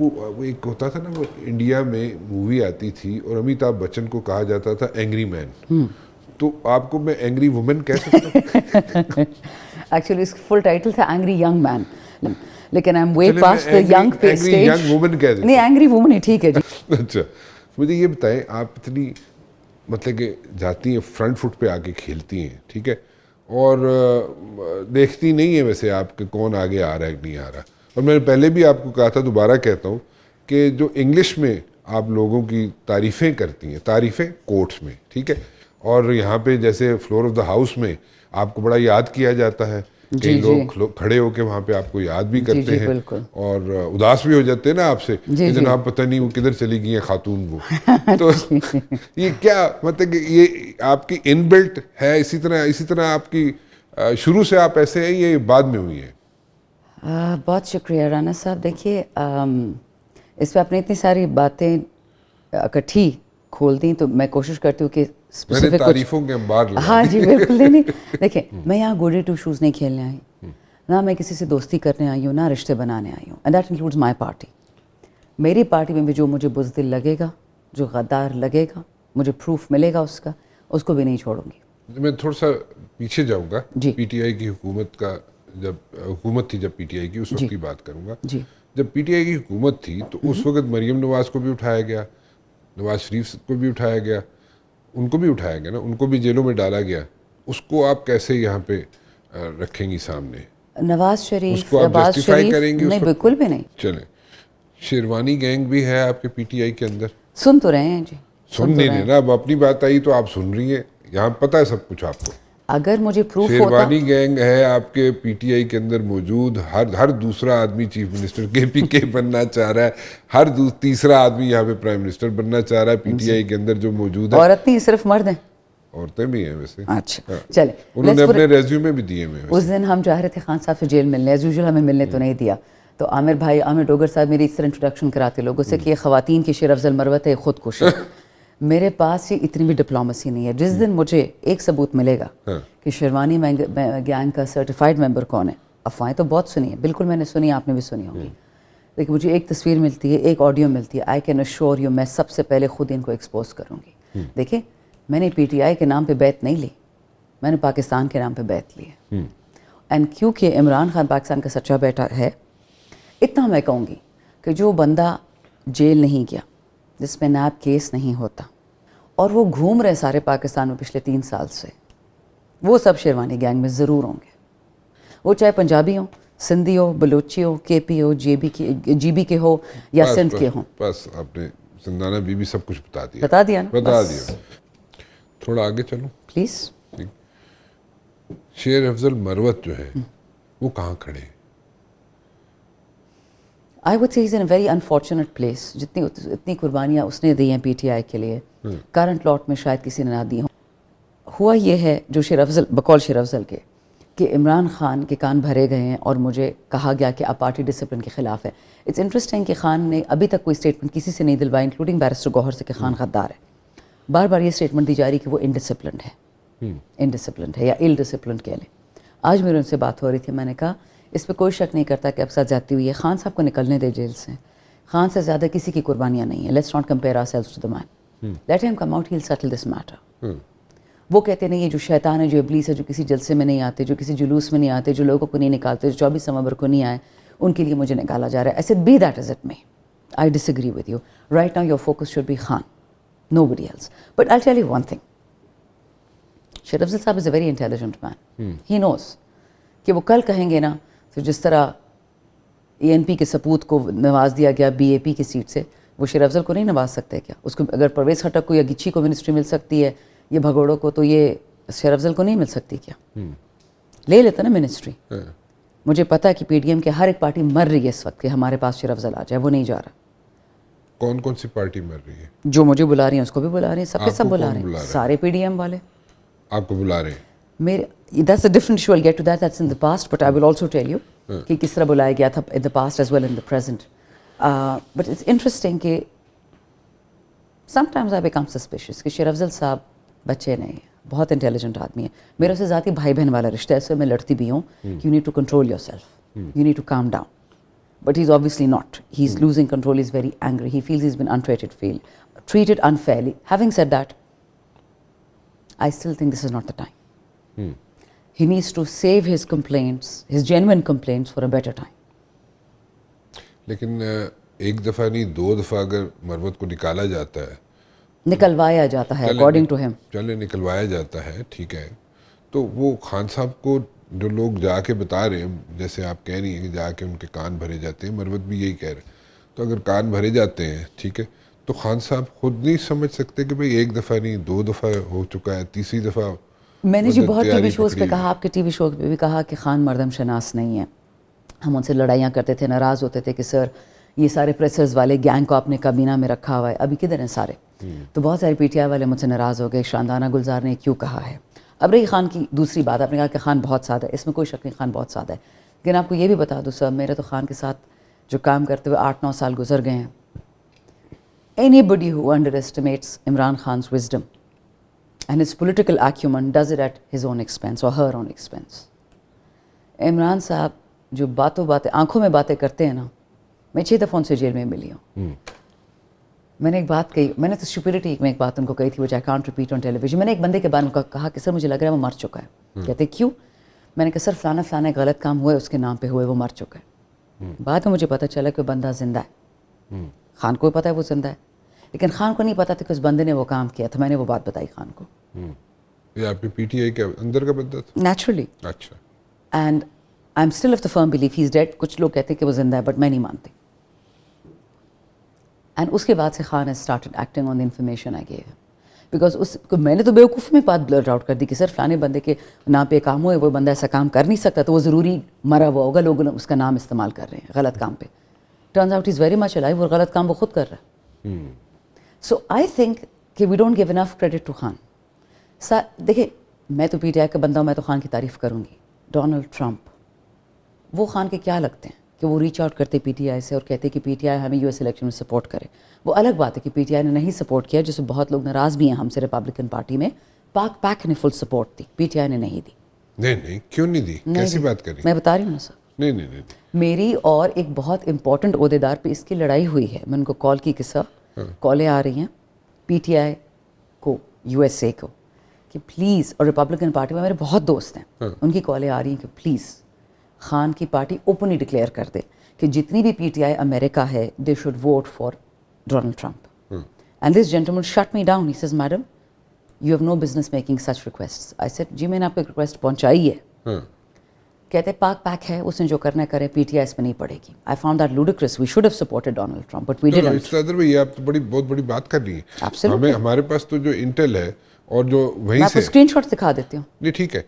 وہ ایک ہوتا تھا نا, وہ انڈیا میں مووی آتی تھی اور امیتابھ بچن کو کہا جاتا تھا اینگری مین, تو آپ کو میں اینگری وومن کہہ سکتا ہوں؟ ایکچولی اس فل ٹائٹل تھا اینگری ینگ مین, لیکن I am way past the young stage. Young woman کہہ دیتے, نہیں اینگری وومن ہی ٹھیک ہے جی. اچھا مجھے یہ بتائیں, آپ اتنی مطلب کہ جاتی ہیں فرنٹ فٹ پہ آ کے کھیلتی ہیں, ٹھیک ہے, اور دیکھتی نہیں ہیں ویسے آپ کہ کون آگے آ رہا ہے کہ نہیں آ رہا, اور میں نے پہلے بھی آپ کو کہا تھا, دوبارہ کہتا ہوں کہ جو انگلش میں آپ لوگوں کی تعریفیں کرتی ہیں, تعریفیں کوٹس میں, ٹھیک ہے, اور یہاں پہ جیسے فلور آف دا ہاؤس میں آپ کو بڑا یاد کیا جاتا ہے, کئی لوگ کھڑے ہو کے وہاں پہ آپ کو یاد بھی کرتے ہیں اور اداس بھی ہو جاتے ہیں نا آپ سے کہ جناب پتہ نہیں وہ کدھر چلی گئی ہیں خاتون وہ. تو یہ کیا مطلب کہ یہ آپ کی ان بلٹ ہے, اسی طرح آپ کی شروع سے آپ ایسے ہیں, یہ بعد میں ہوئی ہے؟ بہت شکریہ رانا صاحب. دیکھیے اس پہ آپ نے اتنی ساری باتیں اکٹھی کھول دیں تو میں کوشش کرتی ہوں کہ میں نے تعریفوں کے انبار لگا. ہاں جی بالکل. نہیں دیکھیں, میں یہاں گوڈی ٹو شوز نہیں کھیلنے آئی ہوں, نہ میں کسی سے دوستی کرنے آئی ہوں, نہ رشتے بنانے آئی ہوں, and that includes my party. میری پارٹی میں بھی جو مجھے بزدل لگے گا, جو غدار لگے گا, مجھے پروف ملے گا اس کو بھی نہیں چھوڑوں گی. میں تھوڑا سا پیچھے جاؤں گا, جی پی ٹی آئی کی حکومت کا, جب حکومت تھی, جب پی ٹی آئی کی, اس وقت کی بات کروں گا. جی جب پی ٹی آئی کی حکومت تھی تو اس وقت مریم نواز کو بھی اٹھایا گیا, نواز شریف کو بھی اٹھایا گیا, ان کو بھی اٹھایا گیا نا, ان کو بھی جیلوں میں ڈالا گیا. اس کو آپ کیسے یہاں پہ رکھیں گی سامنے؟ نواز شریف, اس کو آپ جسٹیفائی کریں گی؟ نہیں بالکل بھی نہیں. چلیں, شیروانی گینگ بھی ہے آپ کے پی ٹی آئی کے اندر؟ سن تو رہے ہیں جی, سن نہیں رہے نا, اب اپنی بات آئی تو آپ سن رہی ہیں, یہاں پتہ ہے سب کچھ آپ کو. اگر مجھے پروف ہوتا, شیروانی گینگ ہے آپ کے پی ٹی آئی کے اندر موجود. ہر دوسرا آدمی چیف منسٹر کے پی کے بننا چاہ رہا ہے, ہر تیسرا آدمی یہاں پہ پرائم منسٹر بننا چاہ رہا ہے پی ٹی آئی کے اندر جو موجود ہے. عورت نہیں صرف مرد ہیں. عورتیں بھی ہیں ویسے. اچھا چلیں, انہوں نے اپنے ریزیومے بھی دیے ہوئے. اس دن ہم جا رہے تھے خان صاحب سے جیل ملنے, ایز یوزول ہمیں ملنے تو نہیں دیا, تو عامر ڈوگر صاحب میری اس طرح انٹروڈکشن کراتے لوگوں سے کہ یہ خواتین کی شیر افضل مروت ہے, خود کش ہے. میرے پاس یہ اتنی بھی ڈپلومسی نہیں ہے. جس دن مجھے ایک ثبوت ملے گا کہ شیروانی گینگ کا سرٹیفائڈ ممبر کون ہے, افواہیں تو بہت سنی ہیں, بالکل میں نے سنی, آپ نے بھی سنی ہوگی, لیکن مجھے ایک تصویر ملتی ہے, ایک آڈیو ملتی ہے, آئی کین ایشور یو, میں سب سے پہلے خود ان کو ایکسپوز کروں گی. دیکھیں, میں نے پی ٹی آئی کے نام پہ بیعت نہیں لی, میں نے پاکستان کے نام پہ بیعت لی ہے. اینڈ کیونکہ عمران خان پاکستان کا سچا بیٹا ہے, اتنا میں کہوں گی کہ جو بندہ جیل نہیں گیا, جس پہ نیب کیس نہیں ہوتا, اور وہ گھوم رہے سارے پاکستان میں پچھلے 3 سال سے, وہ سب شیروانی گینگ میں ضرور ہوں گے. وہ چاہے پنجابی ہوں, سندھی ہو, بلوچی ہو, کے پی ہو, جی بی کے ہو, یا سندھ کے ہوں. بس آپ نے سندانہ بی بی سب کچھ بتا دیا. بتا دیا نا, بتا دیا. تھوڑا آگے چلو پلیز. شیر افضل مروت جو ہے وہ کہاں کھڑے ہیں؟ I would say he's in a very unfortunate place. اتنی قربانیاں اس نے دی ہیں پی ٹی آئی کے لیے, کرنٹ لاٹ میں شاید کسی نے نہ دی ہوں. ہوا یہ ہے جو شیر افضل, بقول شیر افضل کے, کہ عمران خان کے کان بھرے گئے ہیں اور مجھے کہا گیا کہ آپ پارٹی ڈسپلن کے خلاف ہے. اٹس انٹرسٹنگ کہ خان نے ابھی تک کوئی اسٹیٹمنٹ کسی سے نہیں دلوائی, انکلوڈنگ بیرسٹر گوہر سے, کہ خان غدار ہے. بار بار یہ اسٹیٹمنٹ دی جا رہی کہ وہ انڈسپلنڈ ہے یا ایل ڈسپلنڈ کہہ لیں. آج میرے ان سے بات ہو رہی تھی, میں نے کہا اس پہ کوئی شک نہیں کرتا کہ اب ساتھ جاتی ہوئی ہے, خان صاحب کو نکلنے دے جیل سے, خان سے زیادہ کسی کی قربانیاں نہیں ہیں. Let's not compare ourselves to the man, let him come out, he will settle this matter. وہ کہتے نہیں, یہ جو شیطان ہے, جو ابلیس ہے, جو کسی جلسے میں نہیں آتے, جو کسی جلوس میں نہیں آتے, جو لوگوں کو نہیں نکالتے, جو 24 نومبر کو نہیں آئے, ان کے لیے مجھے نکالا جا رہا ہے. I said be that as it may, I disagree with you. Right now your focus should be Khan, nobody else. But I'll tell you one thing. Sher Afzal Saab is a very intelligent man. He knows کہ وہ کل کہیں گے نا, تو جس طرح اے N P کے سپوت کو نواز دیا گیا بی اے پی کی سیٹ سے, وہ شیر افضل کو نہیں نواز سکتے کیا؟ اس کو اگر پرویز خٹک کو یا گچھی کو منسٹری مل سکتی ہے, یہ بھگوڑوں کو, تو یہ شیر افضل کو نہیں مل سکتی کیا؟ لے لیتا نا منسٹری. مجھے پتا ہے کہ پی ڈی ایم کے ہر ایک پارٹی مر رہی ہے اس وقت کہ ہمارے پاس شیر افضل آ جائے, وہ نہیں جا رہا. کون کون سی پارٹی مر رہی ہے؟ جو مجھے بلا رہی ہیں اس کو بھی بلا رہی ہیں, سب کے سب بلا رہے ہیں, سارے پی ڈی ایم والے آپ کو بلا رہے ہیں. That's a different issue. I'll get to that. That's in the past. But I will also tell you کہ کس طرح بلایا گیا تھا in the past as well in the present. But it's interesting کہ sometimes I become suspicious کہ شیر افضل صاحب بچے نہیں ہیں, بہت انٹیلیجنٹ آدمی ہیں. میرے سے ذاتی بھائی بہن والا رشتہ ہے, اس سے میں لڑتی بھی ہوں. You need to control yourself. You need to calm down. but he's obviously not. He's losing control. He's very angry. He feels he's been treated unfairly. Having said that, I still think this is not the time. He needs to save his complaints, his genuine complaints, for a better time. لیکن ایک دفعہ نہیں 2 دفعہ اگر مروت کو نکالا جاتا ہے, نکلوایا جاتا ہے according to him. چلے نکلوایا جاتا ہے, ٹھیک ہے, تو وہ خان صاحب کو جو لوگ جا کے بتا رہے ہیں, جیسے آپ کہہ رہی ہیں کہ جا کے ان کے کان بھرے جاتے ہیں, مروت بھی یہی کہہ رہے ہیں, تو اگر کان بھرے جاتے ہیں, ٹھیک ہے, تو خان صاحب خود نہیں سمجھ سکتے کہ بھئی ایک دفعہ نہیں 2 دفعہ ہو چکا ہے, تیسری دفعہ. میں نے جی بہت ٹی وی شوز پہ کہا, آپ کے ٹی وی شو پہ بھی کہا کہ خان مردم شناس نہیں ہے. ہم ان سے لڑائیاں کرتے تھے, ناراض ہوتے تھے کہ سر یہ سارے پریسرز والے گینگ کو آپ نے کابینہ میں رکھا ہوا ہے, ابھی کدھر ہیں سارے. تو بہت سارے پی ٹی آئی والے مجھ سے ناراض ہو گئے, شاندانہ گلزار نے کیوں کہا ہے. اب رہی خان کی دوسری بات, آپ نے کہا کہ خان بہت سادہ ہے, اس میں کوئی شک نہیں, خان بہت سادہ ہے. لیکن آپ کو یہ بھی بتا دوں سر, میرے تو خان کے ساتھ جو کام کرتے ہوئے 8-9 سال گزر گئے ہیں. Anybody who underestimates Imran Khan's wisdom and his political acumen does it at his own expense or her own expense. Imran صاحب جو باتیں آنکھوں میں باتیں کرتے ہیں نا, میں 6 دفعہ ان سے جیل میں ملی ہوں. میں نے ایک بات کہی, میں نے تو اسٹوپڈٹی میں ایک بات ان کو کہی تھی which I can't repeat on television. میں نے ایک بندے کے بارے میں کہا کہ سر مجھے لگ رہا ہے وہ مر چکا ہے. کہتے کیوں؟ میں نے کہا سر فلانا ایک غلط کام ہوا ہے, اس کے نام پہ ہوئے, وہ مر چکا ہے. بعد میں مجھے پتہ چلا کہ وہ بندہ زندہ ہے. خان کو پتہ ہے وہ زندہ ہے, لیکن خان کو نہیں پتا تھا کہ اس بندے نے وہ کام کیا تھا. میں نے وہ بات بتائی خان کو. یہ آپ کی پی ٹی آئی کے اندر کا بندہ تھا نیچرلی. اچھا. And I am still of the firm belief he is dead. کچھ لوگ کہتے ہیں کہ وہ زندہ ہے, بٹ میں نہیں مانتی. اینڈ اس کے بعد سے Khan has started acting on the information I gave, because اس کو میں نے تو بیوقوف میں بات بلرٹ آؤٹ کر دی کہ سر فلانے بندے کے نام پہ کام ہوئے, وہ بندہ ایسا کام کر نہیں سکتا, تو وہ ضروری مرا ہوا ہوگا, لوگ اس کا نام استعمال کر رہے ہیں غلط کام پہ. Turns out is very much alive, اور غلط کام وہ خود کر رہا ہے. سو آئی تھنک کہ we don't give enough credit to Khan. دیکھیں میں تو پی ٹی آئی کا بندہ ہوں, میں تو خان کی تعریف کروں گی. ڈونلڈ ٹرمپ, وہ خان کے کیا لگتے ہیں کہ وہ ریچ آؤٹ کرتے پی ٹی آئی سے اور کہتے کہ پی ٹی آئی ہمیں US الیکشن میں سپورٹ کرے. وہ الگ بات ہے کہ پی ٹی آئی نے نہیں سپورٹ کیا, جس سے بہت لوگ ناراض بھی ہیں ہم سے ریپبلکن پارٹی میں. پیک نے full support the, P T I نے نہیں دی. نہیں کیوں نہیں دی, کیسی بات کری؟ میں بتا رہی ہوں نا سر. نہیں میری اور ایک بہت امپورٹنٹ عہدیدار پہ اس کی لڑائی ہوئی ہے. میں ان کو کال کی کہ سر کالیں آ رہی ہیں پی ٹی آئی کو, USA کو, کہ پلیز, اور ریپبلکن پارٹی میں میرے بہت دوست ہیں, ان کی کالیں آ رہی ہیں کہ پلیز خان کی پارٹی اوپنلی ڈکلیئر کر دے کہ جتنی بھی پی ٹی آئی امریکہ ہے they should vote for Donald Trump. And this gentleman shut me down. He says madam you have no business making such request. I said جی میں نے آپ کو ایک ریکویسٹ پہنچائی ہے. کہتے پیک ہے, اس نے جو کرنا کرے, پی ٹی آئی اس پہ نہیں پڑے گی. I found that ludicrous. We should have supported Donald Trump, but we didn't. صدر بھائی آپ تو بہت بڑی بات کر رہی ہیں. ہمیں ہمارے پاس تو جو انٹیل ہے اور جو وہیں سے میں آپ کو اسکرین شاٹ دکھا دیتی ہوں. نہیں ٹھیک ہے,